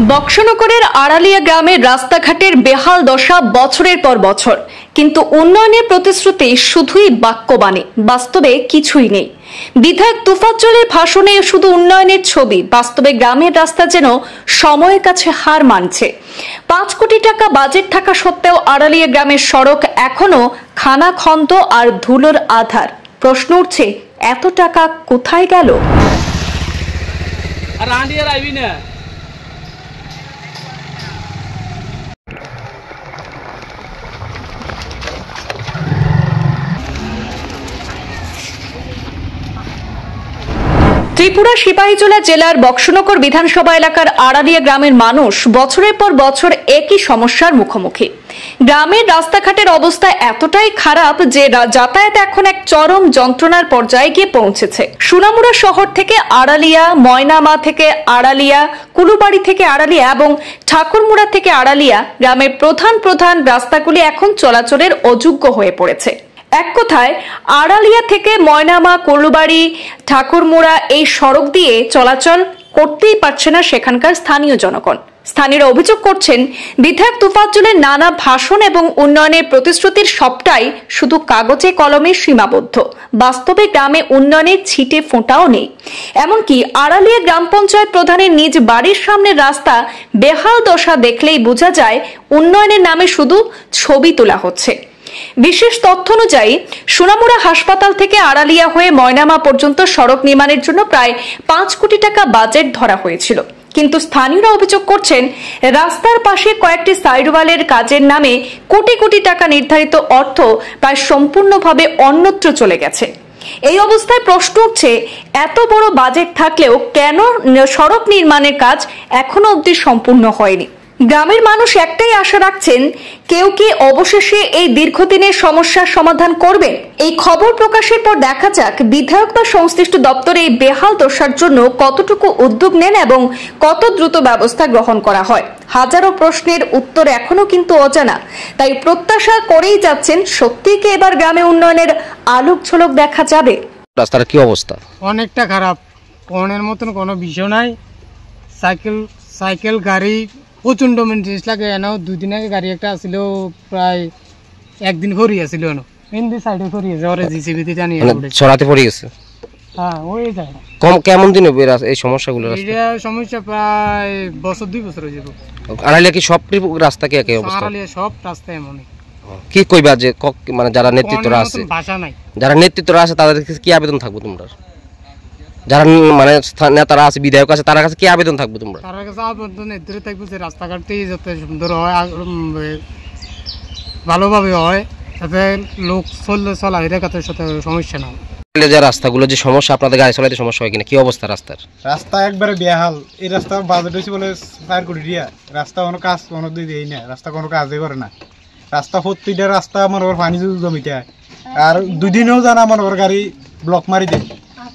বক্সনগরের আড়ালিয়া গ্রামের রাস্তাঘাটের বেহাল দশা বছরের পর বছর, কিন্তু উন্নয়নের প্রতিশ্রুতি শুধুই বাক্যবাণী, বাস্তবে কিছুই নেই। বিধায়ক তোফাজ্জলের ভাষণে শুধু উন্নয়নের ছবি, বাস্তবে গ্রামের রাস্তা যেন সময়ের কাছে হার মানছে। 5 কোটি টাকা বাজেট থাকা সত্ত্বেও আড়ালিয়া গ্রামের সড়ক এখনো খানাখন্দ আর ধুলোর আধার। প্রশ্ন উঠছে, এত টাকা কোথায় গেল? ত্রিপুরা সিপাহীজলা জেলার বক্সনগর বিধানসভা এলাকার আড়ালিয়া গ্রামের মানুষ বছরের পর বছর একই সমস্যার মুখোমুখি। গ্রামের রাস্তাঘাটের অবস্থা এতটাই খারাপ যে যাতায়াত এখন এক চরম যন্ত্রণার পর্যায়ে গিয়ে পৌঁছেছে। সোনামুড়া শহর থেকে আড়ালিয়া, ময়নামা থেকে আড়ালিয়া, কুলুবাড়ি থেকে আড়ালিয়া এবং ঠাকুরমুড়া থেকে আড়ালিয়া গ্রামের প্রধান রাস্তাগুলি এখন চলাচলের অযোগ্য হয়ে পড়েছে। এক কথায় আড়ালিয়া থেকে ময়নামা, কুলুবাড়ি, ঠাকুরমুড়া এই সড়ক দিয়ে চলাচল করতেই পারছে না সেখানকার স্থানীয় জনগণ। স্থানীয়রা অভিযোগ করছেন, বিধায়ক তোফাজ্জলের নানা ভাষণ এবং উন্নয়নের প্রতিশ্রুতির সবটাই শুধু কাগজে কলমে সীমাবদ্ধ, বাস্তবে গ্রামে উন্নয়নের ছিটে ফোঁটাও নেই। এমনকি আড়ালিয়া গ্রাম পঞ্চায়েত প্রধানের নিজ বাড়ির সামনের রাস্তা বেহাল দশা দেখলেই বোঝা যায় উন্নয়নের নামে শুধু ছবি তোলা হচ্ছে। বিশেষ তথ্য অনুযায়ী সোনামুড়া হাসপাতাল থেকে আড়ালিয়া হয়ে ময়নামা পর্যন্ত সড়ক নির্মাণের জন্য প্রায় 5 কোটি টাকা বাজেট ধরা হয়েছিল, কিন্তু স্থানীয়রা অভিযোগ করছেন রাস্তার পাশে কয়েকটি সাইডওয়ালের কাজের নামে কোটি কোটি টাকা নির্ধারিত অর্থ প্রায় সম্পূর্ণভাবে অন্যত্র চলে গেছে। এই অবস্থায় প্রশ্ন উঠছে, এত বড় বাজেট থাকলেও কেন সড়ক নির্মাণের কাজ এখনো অবধি সম্পূর্ণ হয়নি? গ্রামের মানুষ একটাই আশা রাখছেন, কেউ কি অবশেষে এই দীর্ঘদিনের সমস্যার সমাধান করবে। এই খবর প্রকাশের পর দেখা যাক বিধায়ক বা সংশ্লিষ্ট দপ্তরে এই বেহাল দশার জন্য কতটুকু উদ্যোগ নেন এবং কত দ্রুত ব্যবস্থা গ্রহণ করা হয়। হাজারো প্রশ্নের উত্তর এখনো কিন্তু অজানা, তাই প্রত্যাশা করেই যাচ্ছেন সত্যিই কি এবার গ্রামে উন্নয়নের আলোক ঝলক দেখা যাবে। রাস্তার কি অবস্থা? অনেকটা খারাপ, কোনের মতন কোনো বিষয় নাই। সাইকেল গাড়ি প্রচন্ড মেনটেন্স লাগে। এনাও 2 দিন আগে গাড়ি একটা আসছিল, প্রায় 1 দিন ভরি আসছিল, এনদি সাইডে ভরি আছে, ওরে জিসিবি তে টানিয়ে ছড়াতে পড়ে গেছে। হ্যাঁ, ওই যায়। কেমন দিন হবে এই সমস্যাগুলো? এটা সমস্যা প্রায় 2 বছর হয়ে যাবে। আড়ালিয়া কি সব রাস্তা কি একই অবস্থা? আড়ালিয়া সব রাস্তা এমনই। কি কইবা যে মানে যারা নেতৃত্বরা আছে, ভাষা নাই, যারা নেতৃত্বরা আছে তাদের কাছে কি আবেদন থাকবে তোমরা? যারা মানে নেতারা আছে, বিধায়ক আছে, তার কাছে কি আবেদন থাকবে তোমরা? তার কাছে আবেদন এদের থাকবে যে রাস্তাঘাটটি যাতে সুন্দর হয়, ভালোভাবে হয়, যাতে লোক চলাফেরার কাছে সাথে সমস্যা না হয়। যে রাস্তাগুলো যে সমস্যা, আপনাদের গাড়ি চালাতে সমস্যা হয় কিনা, কি অবস্থা রাস্তার? রাস্তা একবারে বেহাল। এই রাস্তার বাজেট হয়েছে বলে 4 কোটি টাকা। রাস্তা কোনো কাজ কোনো দিই না, রাস্তা কোনো কাজই করে না। রাস্তা প্রতিটা রাস্তা মনে কর পানি জমিতে, আর 2 দিনেও জানা মনে কর গাড়ি ব্লক মারি দেয়।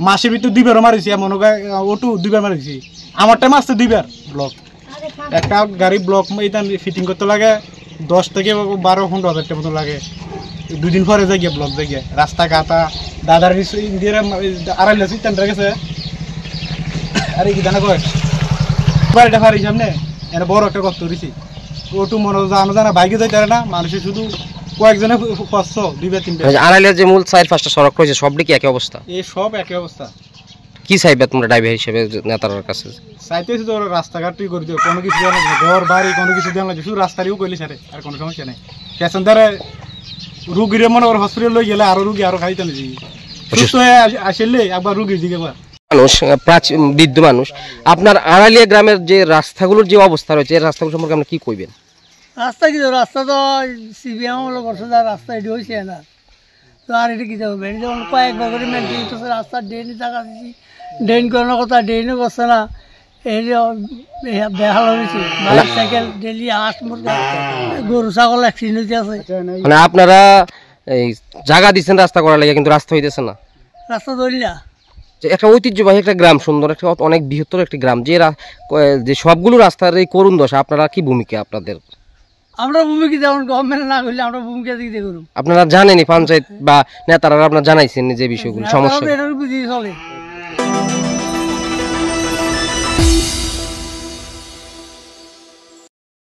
মাসের ভিতরে 2 বার মারিছি, মনে কর ওটু 2 বার মারিছি, আমার টাইম আসছে 2 বার ব্লক। একটা গাড়ি ব্লক ফিটিং করতে লাগে 10 থেকে 12-15 হাজার টাকা মতো লাগে। 2 দিন পরে যাই ব্লক যাই রাস্তা গাতা দাদার আড়াইলে চিন্তা গেছে। আরে কি জানা কয় বাড়িটা ফারি সামনে এনে বড় একটা কষ্ট করেছি, ওটু মনে জানা বাইকে যাইতে পারে না মানুষের, শুধু কয়েকজনে 2-3 আড়াইলের যে মূল 4-5টা সড়ক রয়েছে সবটি কি একই অবস্থা? এই সব একই অবস্থা। কি চাইবে তোমরা ড্রাইভার হিসেবে নেতার কাছে? চাইতেছি তো রাস্তাঘাটই করে দিও, কোনো কিছু দেওয়া লাগবে, ঘর বাড়ি কোনো কিছু দেওয়া লাগবে, শুধু রাস্তারও করলি সারে, আর কোনো সমস্যা নেই। প্যাসেঞ্জারে রুগীরে মনে করো হসপিটাল লই গেলে আরো রুগী আরো খাইতে নেই, সুস্থ হয়ে আসলে একবার রুগীর দিকে মানুষ বৃদ্ধ মানুষ। আপনার আড়ালিয়া গ্রামের যে রাস্তাগুলোর যে অবস্থা রয়েছে, এই রাস্তাগুলো সম্পর্কে আপনি কি কইবেন? রাস্তা কি, রাস্তা তো সিবিএম হলো করছে, রাস্তা এটি হয়েছে না তো, আর এটা কি যাবে? এটি যেমন কয়েকবার করে মেনটেন করছে, রাস্তা ড্রেনে টাকা দিচ্ছি, ড্রেন করানোর কথা ড্রেনও করছে না। এই বেহাল হয়েছে, বাইক সাইকেল ডেলি হাঁস মুরগা গরু ছাগল অ্যাক্সিডেন্ট হইতে আছে। মানে আপনারা এই জায়গা দিচ্ছেন রাস্তা করার লাগে, কিন্তু রাস্তা হইতেছে না। রাস্তা ধরি না, একটা ঐতিহ্যবাহী একটা গ্রাম, সুন্দর একটা অনেক বৃহত্তর একটি গ্রাম, যে সবগুলো রাস্তার এই করুণ দশা, আপনারা কি ভূমিকা আপনাদের? আমরা ভূমিকা যেমন গভর্নমেন্ট না করলে আমরা ভূমিকা দিতে করুন। আপনারা জানেনি পঞ্চায়েত বা নেতারা আপনারা জানাইছেন যে বিষয়গুলো সমস্যা? এটা বুঝিয়ে চলে।